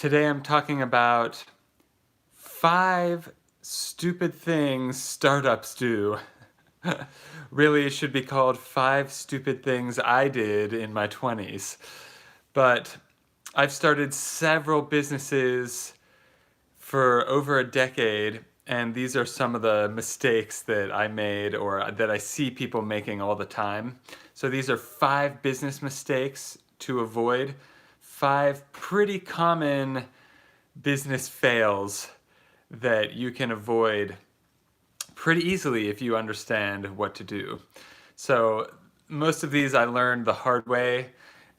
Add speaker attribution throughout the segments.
Speaker 1: Today I'm talking about 5 stupid things startups do. Really, it should be called 5 stupid things I did in my 20s. But I've started several businesses for over a decade, and these are some of the mistakes that I made or that I see people making all the time. So these are 5 business mistakes to avoid, 5 pretty common business fails that you can avoid pretty easily if you understand what to do. So most of these I learned the hard way,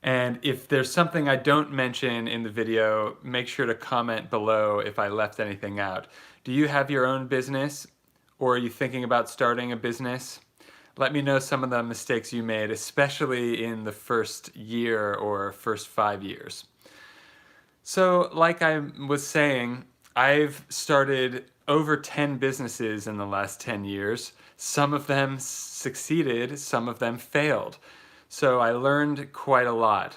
Speaker 1: and if there's something I don't mention in the video, make sure to comment below if I left anything out. Do you have your own business, or are you thinking about starting a business? Let me know some of the mistakes you made, especially in the first year or first 5 years. So, like I was saying, I've started over 10 businesses in the last 10 years. Some of them succeeded, some of them failed. So I learned quite a lot.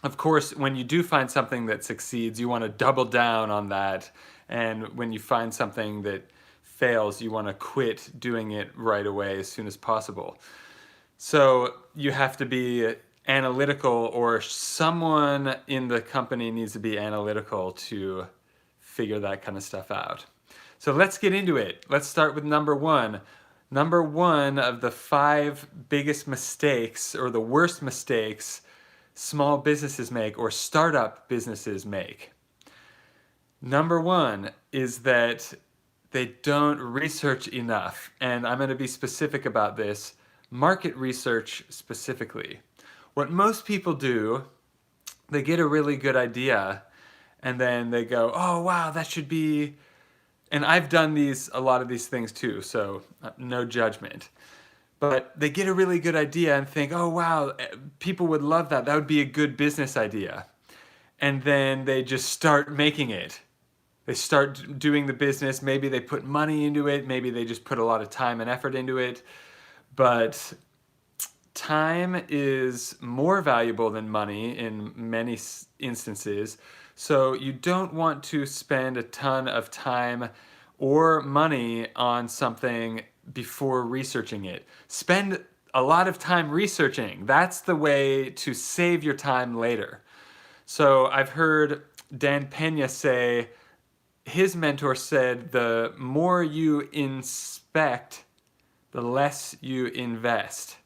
Speaker 1: Of course, when you do find something that succeeds, you want to double down on that. And when you find something that fails, you want to quit doing it right away as soon as possible. So you have to be analytical, or someone in the company needs to be analytical to figure that kind of stuff out. So let's get into it. Let's start with number 1. Number 1 of the 5 biggest mistakes, or the worst mistakes, small businesses make or startup businesses make. Number 1 is that they don't research enough, and I'm going to be specific about this. Market research specifically. What most people do, they get a really good idea and then they go, oh wow, that should be, and I've done a lot of these things too, so no judgment. But they get a really good idea and think, oh wow, people would love that. That would be a good business idea. And then they just start making it. They start doing the business. Maybe they put money into it. Maybe they just put a lot of time and effort into it. But time is more valuable than money in many instances. So you don't want to spend a ton of time or money on something before researching it. Spend a lot of time researching. That's the way to save your time later. So I've heard Dan Pena say, his mentor said, the more you inspect, the less you invest.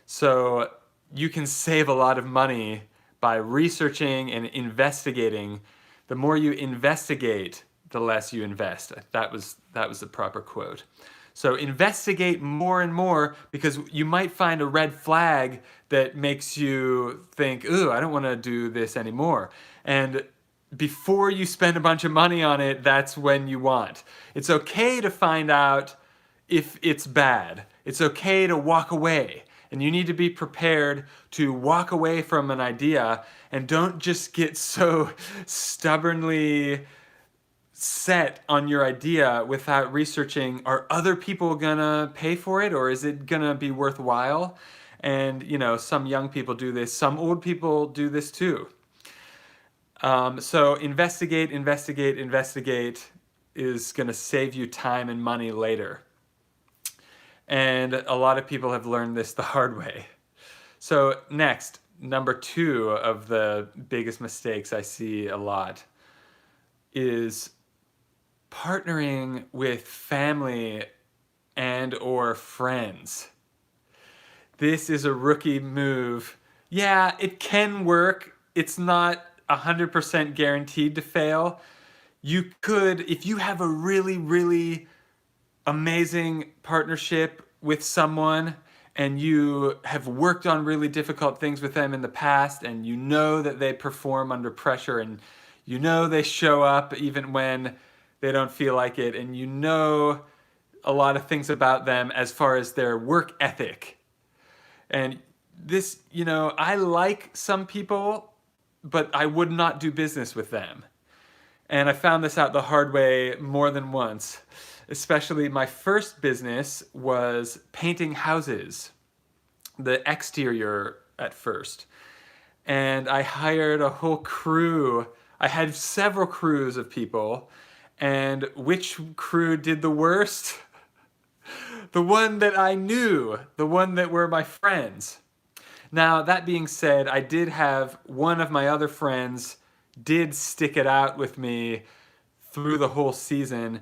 Speaker 1: So you can save a lot of money by researching and investigating. The more you investigate, the less you invest. That was the proper quote. So investigate more and more, because you might find a red flag that makes you think, ooh, I don't want to do this anymore. And before you spend a bunch of money on it, that's when you want. It's okay to find out if it's bad. It's okay to walk away. And you need to be prepared to walk away from an idea, and don't just get so stubbornly set on your idea without researching, are other people gonna pay for it, or is it gonna be worthwhile? And you know, some young people do this, some old people do this too. So investigate is gonna save you time and money later. And a lot of people have learned this the hard way. So next, number 2 of the biggest mistakes I see a lot is partnering with family and or friends. This is a rookie move. Yeah, it can work. It's not 100% guaranteed to fail. You could, if you have a really amazing partnership with someone and you have worked on really difficult things with them in the past, and you know that they perform under pressure, and you know they show up even when they don't feel like it, and you know a lot of things about them as far as their work ethic. And this, you know, I like some people, but I would not do business with them. And I found this out the hard way more than once. Especially my first business was painting houses, the exterior at first. And I hired a whole crew I had several crews of people, and which crew did the worst? The one that I knew, the one that were my friends. Now, that being said, I did have one of my other friends did stick it out with me through the whole season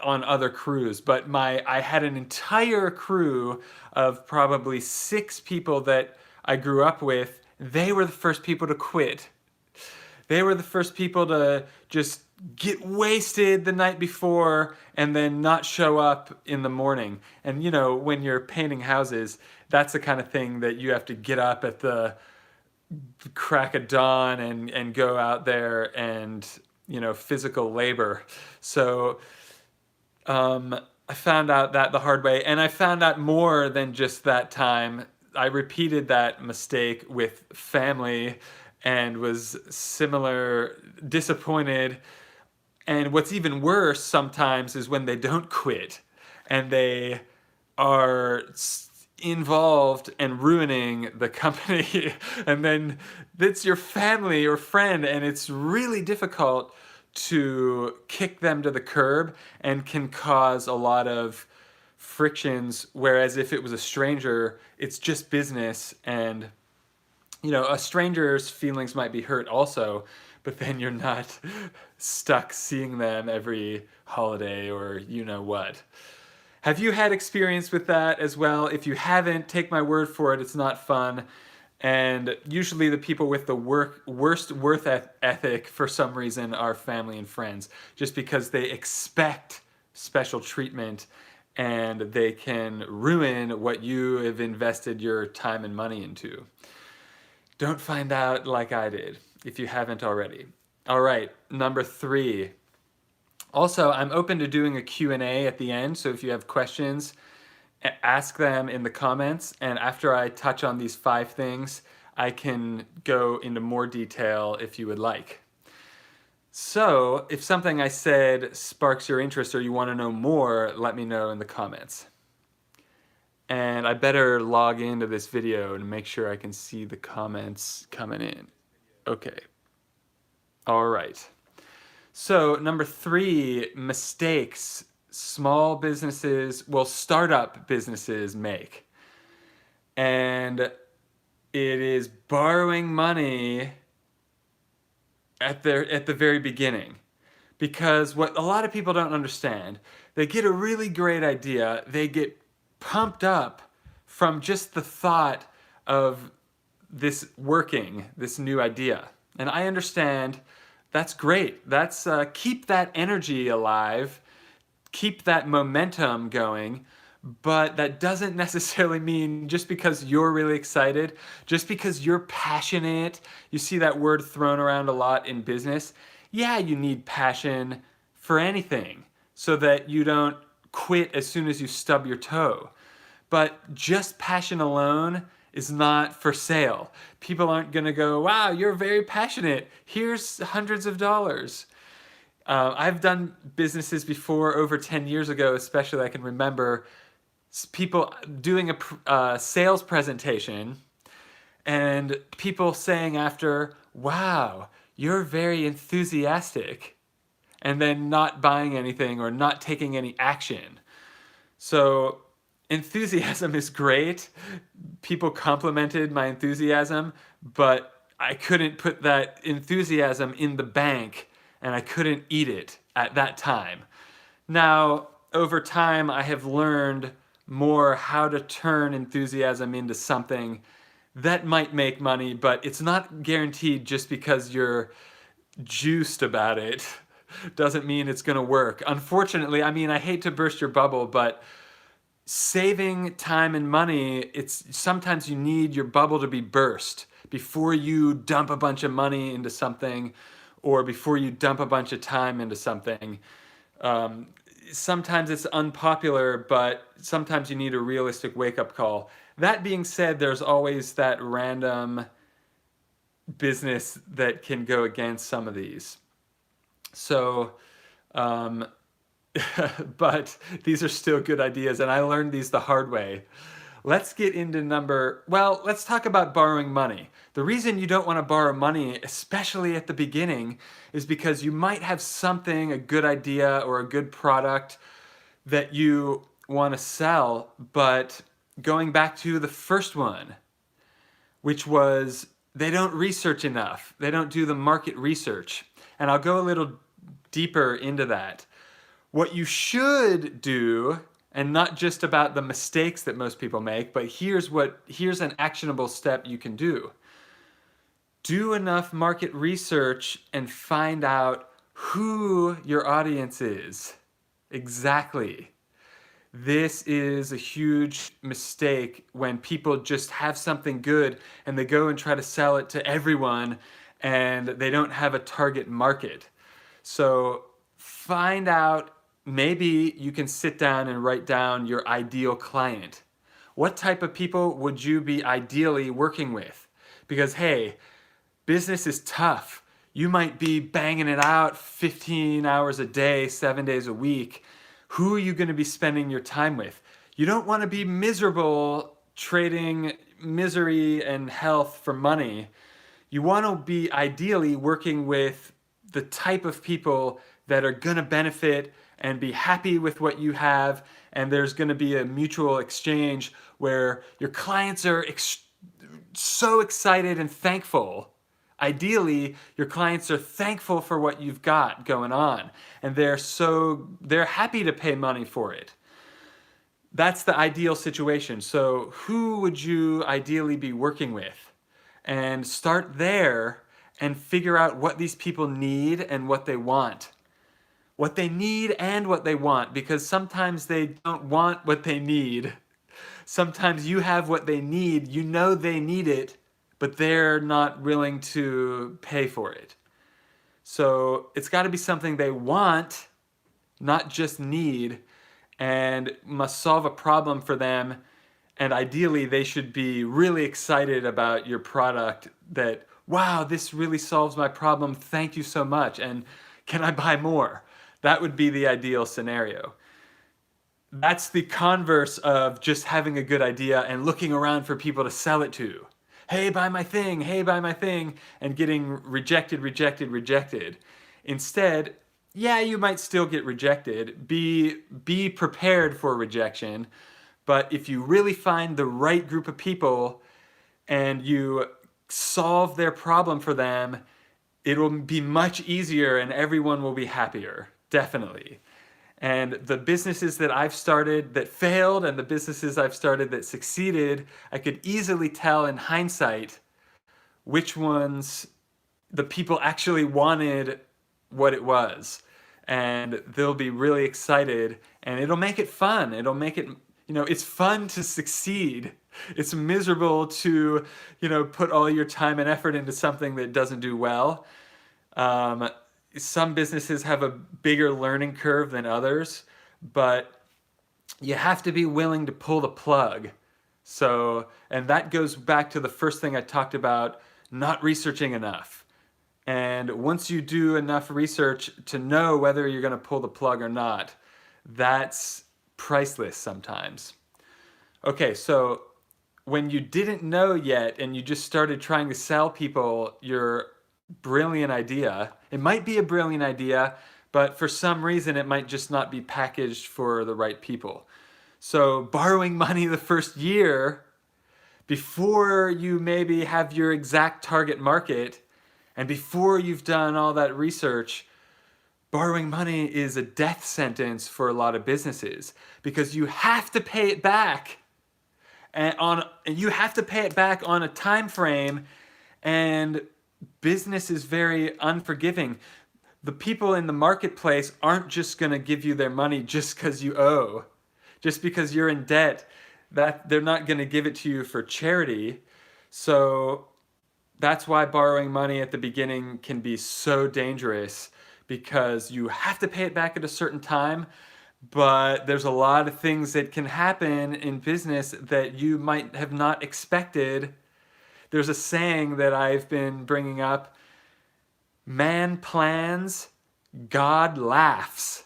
Speaker 1: on other crews, but I had an entire crew of probably 6 people that I grew up with. They were the first people to quit. They were the first people to just get wasted the night before and then not show up in the morning. And you know, when you're painting houses, that's the kind of thing that you have to get up at the crack of dawn and go out there and, you know, physical labor. So I found out that the hard way, and I found out more than just that time. I repeated that mistake with family and was similar disappointed. And what's even worse sometimes is when they don't quit and they are involved and ruining the company and then it's your family or friend, and it's really difficult to kick them to the curb and can cause a lot of frictions, whereas if it was a stranger, it's just business, and you know, a stranger's feelings might be hurt also, but then you're not stuck seeing them every holiday or you know what. Have you had experience with that as well? If you haven't, take my word for it, it's not fun. And usually the people with the worst ethic for some reason are family and friends, just because they expect special treatment and they can ruin what you have invested your time and money into. Don't find out like I did, if you haven't already. All right, number 3. Also, I'm open to doing a Q&A at the end, so if you have questions, ask them in the comments, and after I touch on these 5 things, I can go into more detail if you would like. So, if something I said sparks your interest or you want to know more, let me know in the comments. And I better log into this video to make sure I can see the comments coming in. Okay. All right. So number 3, mistakes small businesses, well, startup businesses make. And it is borrowing money at the very beginning. Because what a lot of people don't understand, they get a really great idea, they get pumped up from just the thought of this working, this new idea. And I understand that's great. That's keep that energy alive, keep that momentum going, but that doesn't necessarily mean just because you're really excited, just because you're passionate. You see that word thrown around a lot in business. Yeah, you need passion for anything so that you don't quit as soon as you stub your toe. But just passion alone is not for sale. People aren't going to go, wow, you're very passionate. Here's hundreds of dollars. I've done businesses before, over 10 years ago especially. I can remember people doing a sales presentation and people saying after, wow, you're very enthusiastic, and then not buying anything or not taking any action. So enthusiasm is great. People complimented my enthusiasm, but I couldn't put that enthusiasm in the bank and I couldn't eat it at that time. Now, over time, I have learned more how to turn enthusiasm into something that might make money, but it's not guaranteed. Just because you're juiced about it doesn't mean it's going to work. Unfortunately, I mean, I hate to burst your bubble, but saving time and money, it's sometimes you need your bubble to be burst before you dump a bunch of money into something or before you dump a bunch of time into something. Sometimes it's unpopular, but sometimes you need a realistic wake-up call. That being said, there's always that random business that can go against some of these. So, but these are still good ideas, and I learned these the hard way. Let's get into let's talk about borrowing money. The reason you don't want to borrow money, especially at the beginning, is because you might have something, a good idea or a good product that you want to sell, but going back to the first one, which was they don't research enough. They don't do the market research. And I'll go a little deeper into that. What you should do, and not just about the mistakes that most people make, but here's an actionable step you can do. Do enough market research and find out who your audience is. Exactly. This is a huge mistake when people just have something good and they go and try to sell it to everyone and they don't have a target market. So find out, maybe you can sit down and write down your ideal client. What type of people would you be ideally working with? Because hey, business is tough. You might be banging it out 15 hours a day, 7 days a week. Who are you going to be spending your time with? You don't want to be miserable trading misery and health for money. You want to be ideally working with the type of people that are going to benefit and be happy with what you have, and there's going to be a mutual exchange where your clients are so excited and thankful. Ideally, your clients are thankful for what you've got going on, and they're happy to pay money for it. That's the ideal situation. So who would you ideally be working with? And start there and figure out what these people need and what they want. What they need and what they want, because sometimes they don't want what they need. Sometimes you have what they need, you know they need it, but they're not willing to pay for it. So it's got to be something they want, not just need, and must solve a problem for them. And ideally, they should be really excited about your product that, wow, this really solves my problem. Thank you so much. And can I buy more? That would be the ideal scenario. That's the converse of just having a good idea and looking around for people to sell it to. Hey, buy my thing, hey, buy my thing, and getting rejected, rejected, rejected. Instead, yeah, you might still get rejected. Be prepared for rejection. But if you really find the right group of people and you solve their problem for them, it will be much easier and everyone will be happier, definitely. And the businesses that I've started that failed and the businesses I've started that succeeded, I could easily tell in hindsight which ones the people actually wanted what it was. And they'll be really excited and it'll make it fun. It'll make it, it's fun to succeed. It's miserable to, put all your time and effort into something that doesn't do well. Some businesses have a bigger learning curve than others, but you have to be willing to pull the plug. So, and that goes back to the first thing I talked about, not researching enough. And once you do enough research to know whether you're going to pull the plug or not, that's priceless sometimes. Okay, so when you didn't know yet and you just started trying to sell people your brilliant idea, it might be a brilliant idea, but for some reason it might just not be packaged for the right people. So borrowing money the first year before you maybe have your exact target market and before you've done all that research, borrowing money is a death sentence for a lot of businesses because you have to pay it back and you have to pay it back on a time frame, and business is very unforgiving. The people in the marketplace aren't just going to give you their money just because you owe, just because you're in debt. That they're not going to give it to you for charity. So that's why borrowing money at the beginning can be so dangerous, because you have to pay it back at a certain time, but there's a lot of things that can happen in business that you might have not expected. There's a saying that I've been bringing up: man plans, God laughs.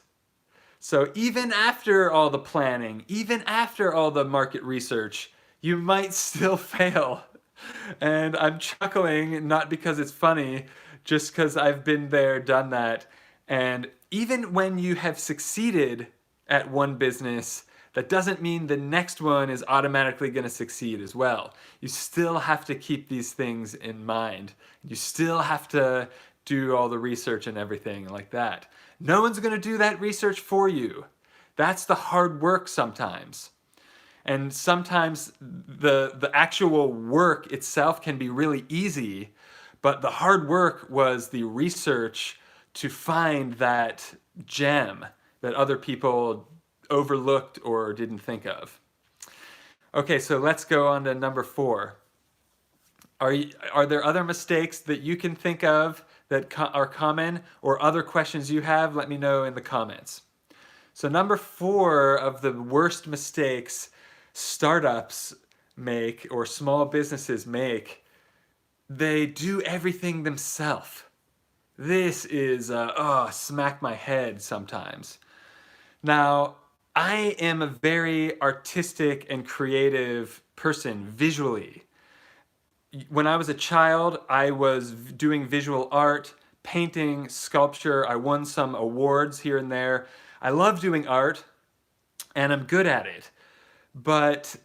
Speaker 1: So even after all the planning, even after all the market research, You might still fail. And I'm chuckling not because it's funny, just because I've been there, done that. And even when you have succeeded at one business, that doesn't mean the next one is automatically going to succeed as well. You still have to keep these things in mind. You still have to do all the research and everything like that. No one's going to do that research for you. That's the hard work sometimes. And sometimes the actual work itself can be really easy, but the hard work was the research to find that gem that other people overlooked or didn't think of. Okay, so let's go on to number 4. Are there other mistakes that you can think of that are common, or other questions you have? Let me know in the comments. So number 4 of the worst mistakes startups make or small businesses make, they do everything themselves. This is, smack my head sometimes. Now, I am a very artistic and creative person visually. When I was a child, I was doing visual art, painting, sculpture. I won some awards here and there. I love doing art, and I'm good at it. But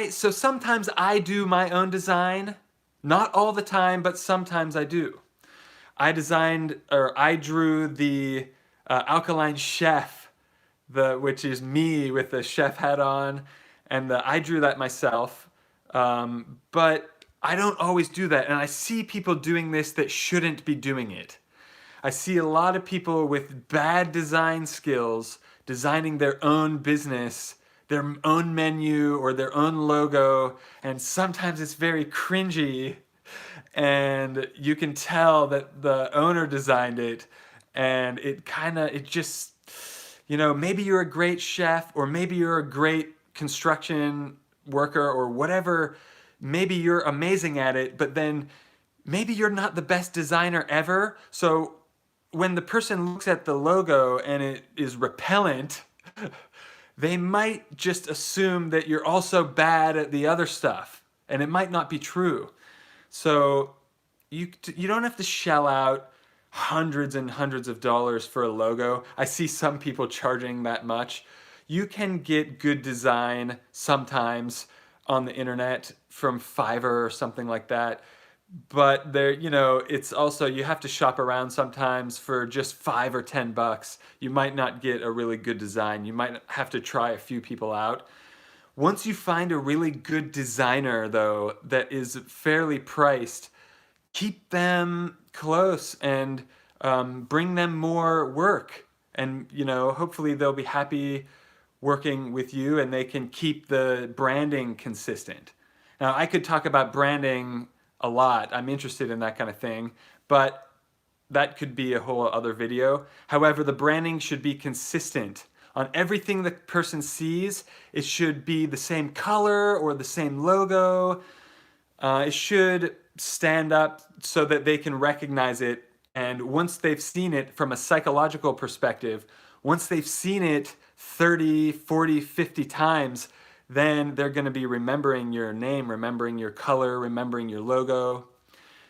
Speaker 1: so sometimes I do my own design. Not all the time, but sometimes I do. I drew the Alkaline chef, which is me with the chef hat on, and I drew that myself. But I don't always do that, and I see people doing this that shouldn't be doing it. I see a lot of people with bad design skills designing their own business, their own menu or their own logo, and sometimes it's very cringy, and you can tell that the owner designed it, and it just, maybe you're a great chef, or maybe you're a great construction worker or whatever. Maybe you're amazing at it, but then maybe you're not the best designer ever. So when the person looks at the logo and it is repellent, they might just assume that you're also bad at the other stuff, and it might not be true. So you don't have to shell out hundreds and hundreds of dollars for a logo. I see some people charging that much. You can get good design sometimes on the internet from Fiverr or something like that. But it's also, you have to shop around sometimes for just $5 or $10. You might not get a really good design. You might have to try a few people out. Once you find a really good designer, though, that is fairly priced, keep them close and bring them more work. And, hopefully they'll be happy working with you, and they can keep the branding consistent. Now, I could talk about branding a lot. I'm interested in that kind of thing, but that could be a whole other video. However, the branding should be consistent. On everything the person sees, it should be the same color or the same logo. It should stand up so that they can recognize it. And once they've seen it from a psychological perspective, once they've seen it 30, 40, 50 times, then they're going to be remembering your name, remembering your color, remembering your logo.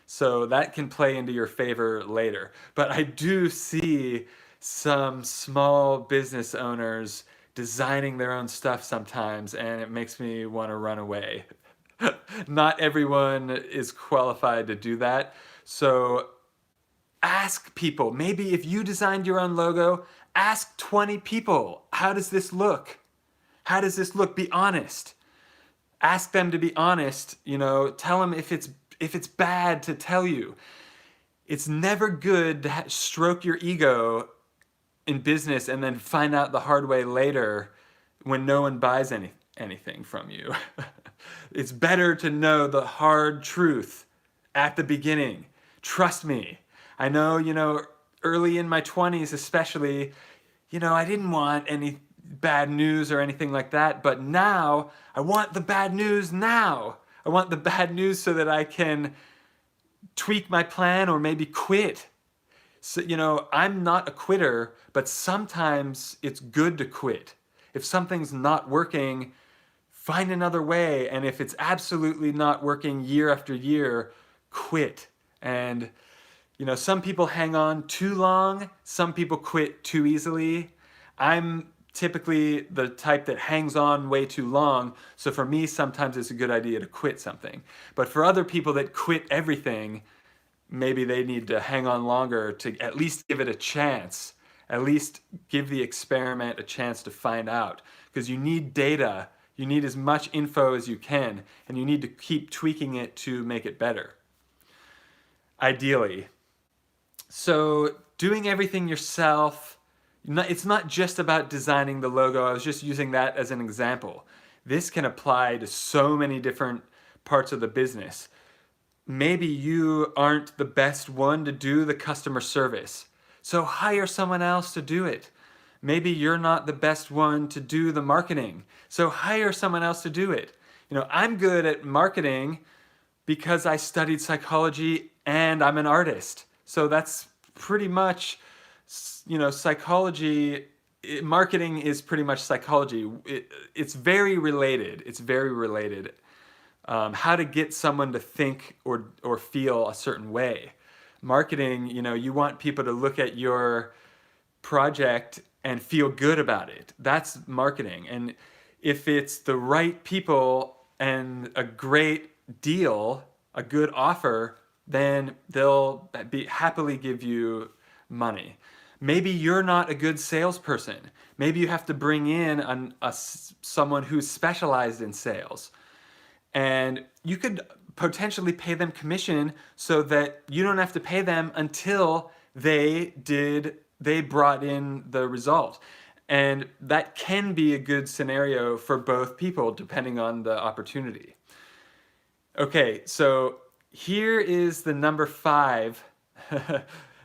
Speaker 1: So that can play into your favor later. But I do see some small business owners designing their own stuff sometimes, and it makes me want to run away. Not everyone is qualified to do that. So ask people. Maybe if you designed your own logo, ask 20 people, how does this look? How does this look? Be honest. Ask them to be honest. Tell them if it's bad to tell you. It's never good to stroke your ego in business and then find out the hard way later when no one buys anything from you. It's better to know the hard truth at the beginning. Trust me. I know, early in my 20s especially, I didn't want any bad news or anything like that, but now I want the bad news now. I want the bad news so that I can tweak my plan or maybe quit. So, I'm not a quitter, but sometimes it's good to quit. If something's not working, find another way. And if it's absolutely not working year after year, quit. And, some people hang on too long. Some people quit too easily. I'm typically the type that hangs on way too long. So for me, sometimes it's a good idea to quit something. But for other people that quit everything, maybe they need to hang on longer to at least give it a chance. At least give the experiment a chance to find out. Because you need data. You need as much info as you can. And you need to keep tweaking it to make it better. Ideally. So doing everything yourself, it's not just about designing the logo. I was just using that as an example. This can apply to so many different parts of the business. Maybe you aren't the best one to do the customer service, so hire someone else to do it. Maybe you're not the best one to do the marketing, so hire someone else to do it. I'm good at marketing because I studied psychology and I'm an artist. So that's pretty much, psychology, marketing is pretty much psychology. It's very related. It's very related. How to get someone to think or feel a certain way. Marketing, you want people to look at your project and feel good about it. That's marketing. And if it's the right people and a great deal, a good offer, then they'll happily give you money. Maybe you're not a good salesperson. Maybe you have to bring in someone who's specialized in sales. And you could potentially pay them commission so that you don't have to pay them until they brought in the result. And that can be a good scenario for both people depending on the opportunity. Okay, so here is the number 5.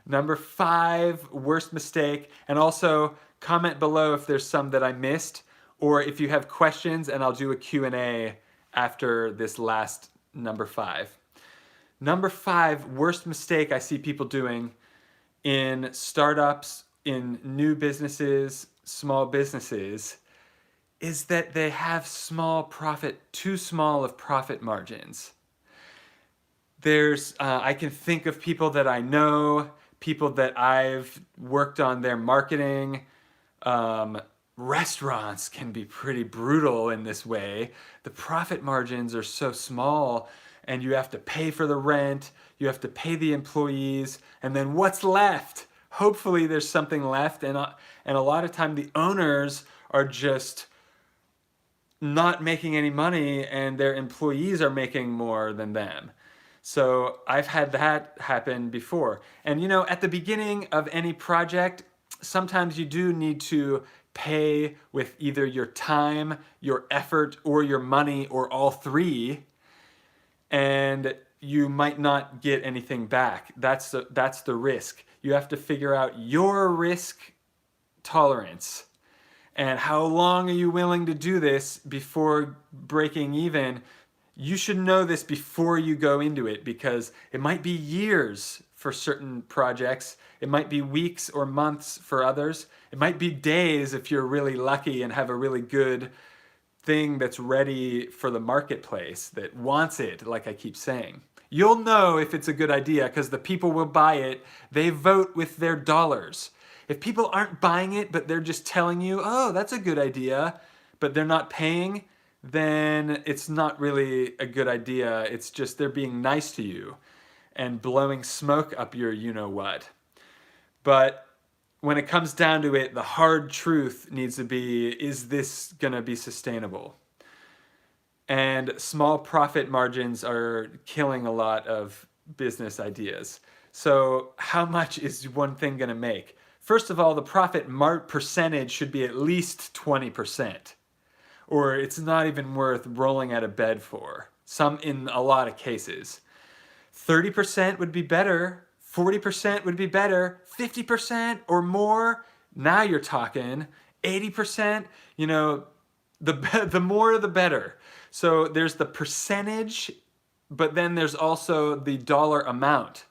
Speaker 1: Number 5 worst mistake. And also comment below if there's some that I missed, or if you have questions, and I'll do a Q&A after this last number 5. Number 5 worst mistake I see people doing in startups, in new businesses, small businesses, is that they have too small of profit margins. I can think of people that I know, people that I've worked on their marketing. Restaurants can be pretty brutal in this way. The profit margins are so small, and you have to pay for the rent, you have to pay the employees, and then what's left? Hopefully there's something left, and a lot of time the owners are just not making any money, and their employees are making more than them. So I've had that happen before. And at the beginning of any project, sometimes you do need to pay with either your time, your effort, or your money, or all three, and you might not get anything back. That's the risk. You have to figure out your risk tolerance and how long are you willing to do this before breaking even. You should know this before you go into it, because it might be years for certain projects. It might be weeks or months for others. It might be days if you're really lucky and have a really good thing that's ready for the marketplace that wants it, like I keep saying. You'll know if it's a good idea because the people will buy it. They vote with their dollars. If people aren't buying it, but they're just telling you, oh, that's a good idea, but they're not paying, then it's not really a good idea. It's just they're being nice to you and blowing smoke up your you-know-what. But when it comes down to it, the hard truth needs to be, is this going to be sustainable? And small profit margins are killing a lot of business ideas. So how much is one thing going to make? First of all, the profit percentage should be at least 20%. Or it's not even worth rolling out of bed for. In a lot of cases. 30% would be better. 40% would be better. 50% or more, now you're talking. 80%, the more the better. So there's the percentage, but then there's also the dollar amount.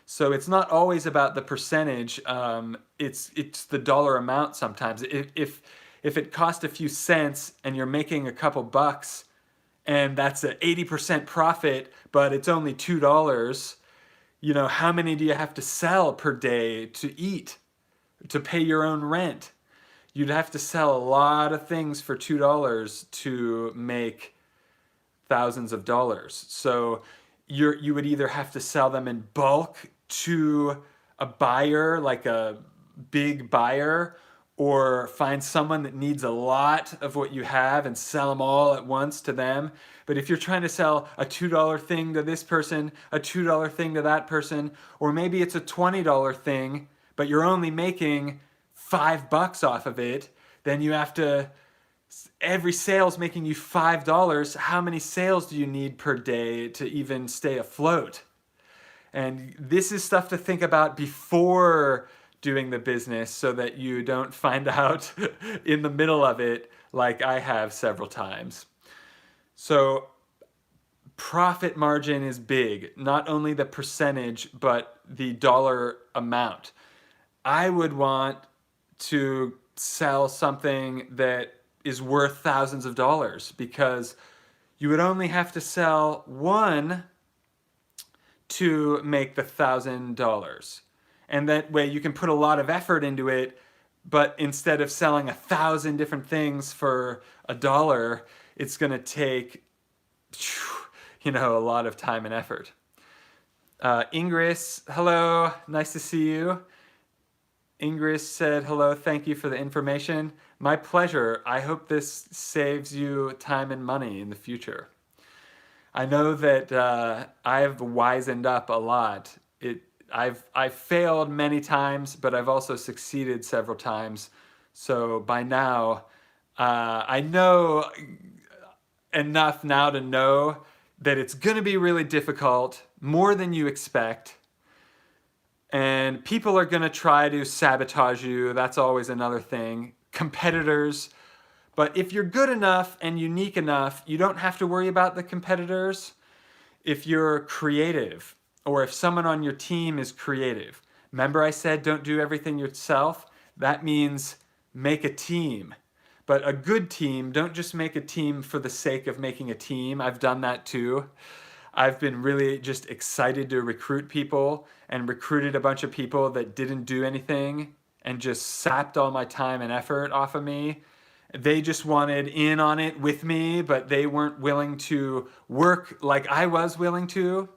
Speaker 1: So it's not always about the percentage. It's the dollar amount sometimes. If if it cost a few cents and you're making a couple bucks and that's an 80% profit, but it's only $2, how many do you have to sell per day to eat, to pay your own rent? You'd have to sell a lot of things for $2 to make thousands of dollars. So you would either have to sell them in bulk to a buyer, like a big buyer, or find someone that needs a lot of what you have and sell them all at once to them. But if you're trying to sell a $2 thing to this person, a $2 thing to that person, or maybe it's a $20 thing, but you're only making $5 off of it, then you have to, every sale's making you $5. How many sales do you need per day to even stay afloat? And this is stuff to think about before doing the business so that you don't find out in the middle of it like I have several times. So profit margin is big, not only the percentage, but the dollar amount. I would want to sell something that is worth thousands of dollars because you would only have to sell one to make the $1,000. And that way you can put a lot of effort into it, but instead of selling 1,000 different things for $1, it's going to take, a lot of time and effort. Ingris, hello, nice to see you. Ingris said, hello, thank you for the information. My pleasure. I hope this saves you time and money in the future. I know that I've wisened up a lot. I've failed many times, but I've also succeeded several times. So by now, I know enough now to know that it's going to be really difficult, more than you expect. And people are going to try to sabotage you. That's always another thing. Competitors. But if you're good enough and unique enough, you don't have to worry about the competitors. If you're creative, or if someone on your team is creative. Remember I said don't do everything yourself? That means make a team. But a good team, don't just make a team for the sake of making a team. I've done that too. I've been really just excited to recruit people and recruited a bunch of people that didn't do anything and just sapped all my time and effort off of me. They just wanted in on it with me, but they weren't willing to work like I was willing to.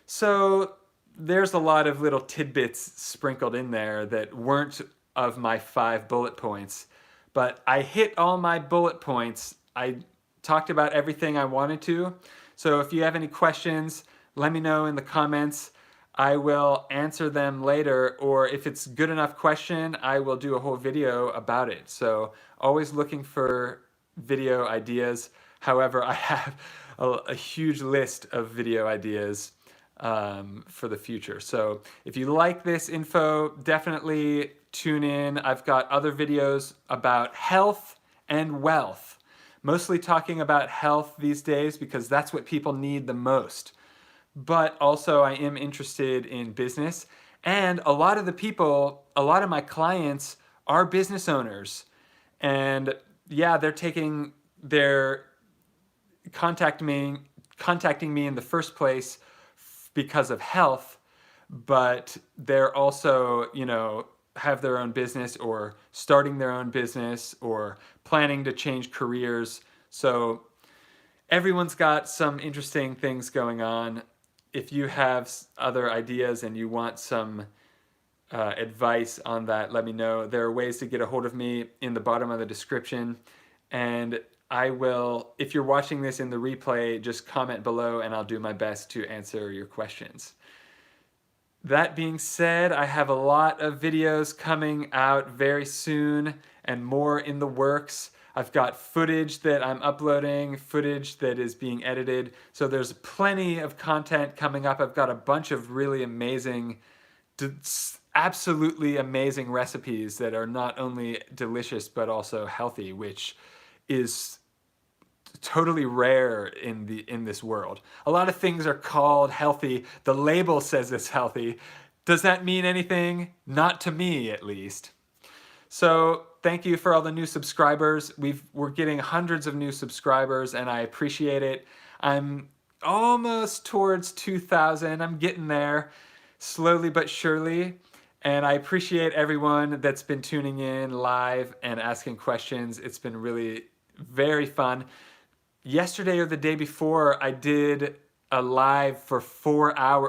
Speaker 1: So there's a lot of little tidbits sprinkled in there that weren't of my 5 bullet points, but I hit all my bullet points. I talked about everything I wanted to. So if you have any questions, let me know in the comments. I will answer them later, or if it's a good enough question, I will do a whole video about it. So always looking for video ideas. However, I have a huge list of video ideas for the future. So if you like this info, definitely tune in. I've got other videos about health and wealth, mostly talking about health these days because that's what people need the most. But also I am interested in business, and a lot of my clients are business owners, and yeah, they're contacting me in the first place because of health, but they're also, have their own business or starting their own business or planning to change careers. So everyone's got some interesting things going on. If you have other ideas and you want some advice on that, let me know. There are ways to get a hold of me in the bottom of the description, and I will, if you're watching this in the replay, just comment below and I'll do my best to answer your questions. That being said, I have a lot of videos coming out very soon and more in the works. I've got footage that I'm uploading, footage that is being edited. So there's plenty of content coming up. I've got a bunch of really amazing, absolutely amazing recipes that are not only delicious but also healthy, which is totally rare in this world. A lot of things are called healthy. The label says it's healthy. Does that mean anything? Not to me, at least. So thank you for all the new subscribers. We're getting hundreds of new subscribers and I appreciate it. I'm almost towards 2,000. I'm getting there slowly but surely. And I appreciate everyone that's been tuning in live and asking questions. It's been really very fun. Yesterday or the day before, I did a live for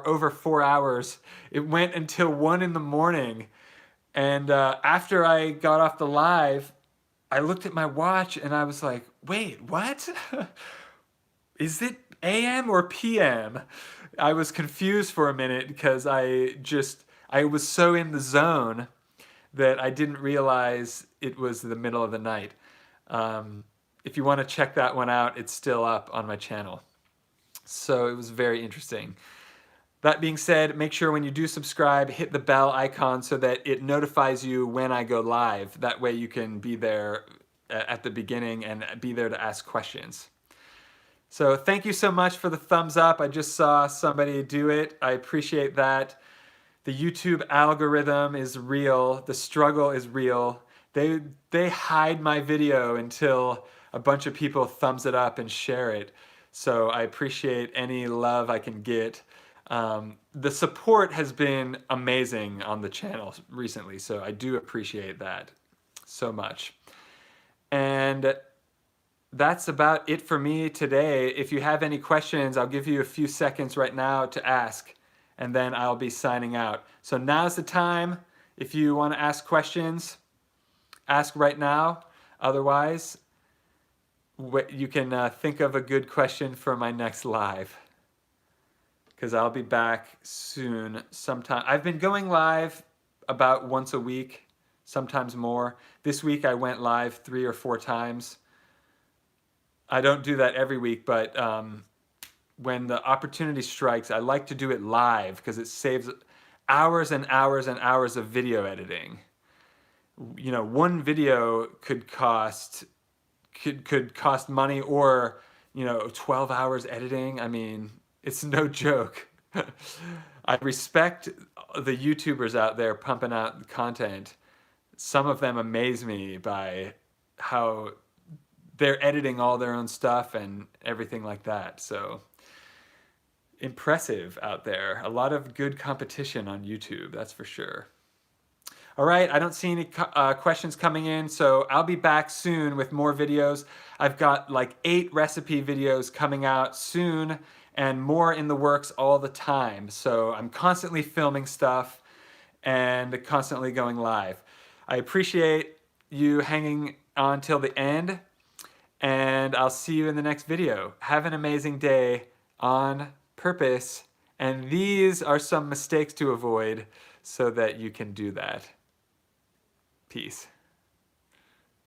Speaker 1: over 4 hours. It went until 1 in the morning. And after I got off the live, I looked at my watch and I was like, wait, what? Is it AM or PM? I was confused for a minute because I was so in the zone that I didn't realize it was the middle of the night. If you want to check that one out, it's still up on my channel. So it was very interesting. That being said, make sure when you do subscribe, hit the bell icon so that it notifies you when I go live. That way you can be there at the beginning and be there to ask questions. So thank you so much for the thumbs up. I just saw somebody do it. I appreciate that. The YouTube algorithm is real. The struggle is real. They hide my video until a bunch of people thumbs it up and share it. So I appreciate any love I can get. The support has been amazing on the channel recently, so I do appreciate that so much. And that's about it for me today. If you have any questions, I'll give you a few seconds right now to ask, and then I'll be signing out. So now's the time. If you want to ask questions, ask right now. Otherwise, you can think of a good question for my next live, because I'll be back soon sometime. I've been going live about once a week, sometimes more. This week I went live 3 or 4 times. I don't do that every week, but when the opportunity strikes, I like to do it live because it saves hours and hours and hours of video editing. You know, one video could cost money, or 12 hours editing. I mean, it's no joke. I respect the YouTubers out there pumping out content. Some of them amaze me by how they're editing all their own stuff and everything like that. So impressive out there. A lot of good competition on YouTube, that's for sure. All right, I don't see any questions coming in, so I'll be back soon with more videos. I've got like 8 recipe videos coming out soon and more in the works all the time. So I'm constantly filming stuff and constantly going live. I appreciate you hanging on till the end, and I'll see you in the next video. Have an amazing day on purpose, and these are some mistakes to avoid so that you can do that. Peace.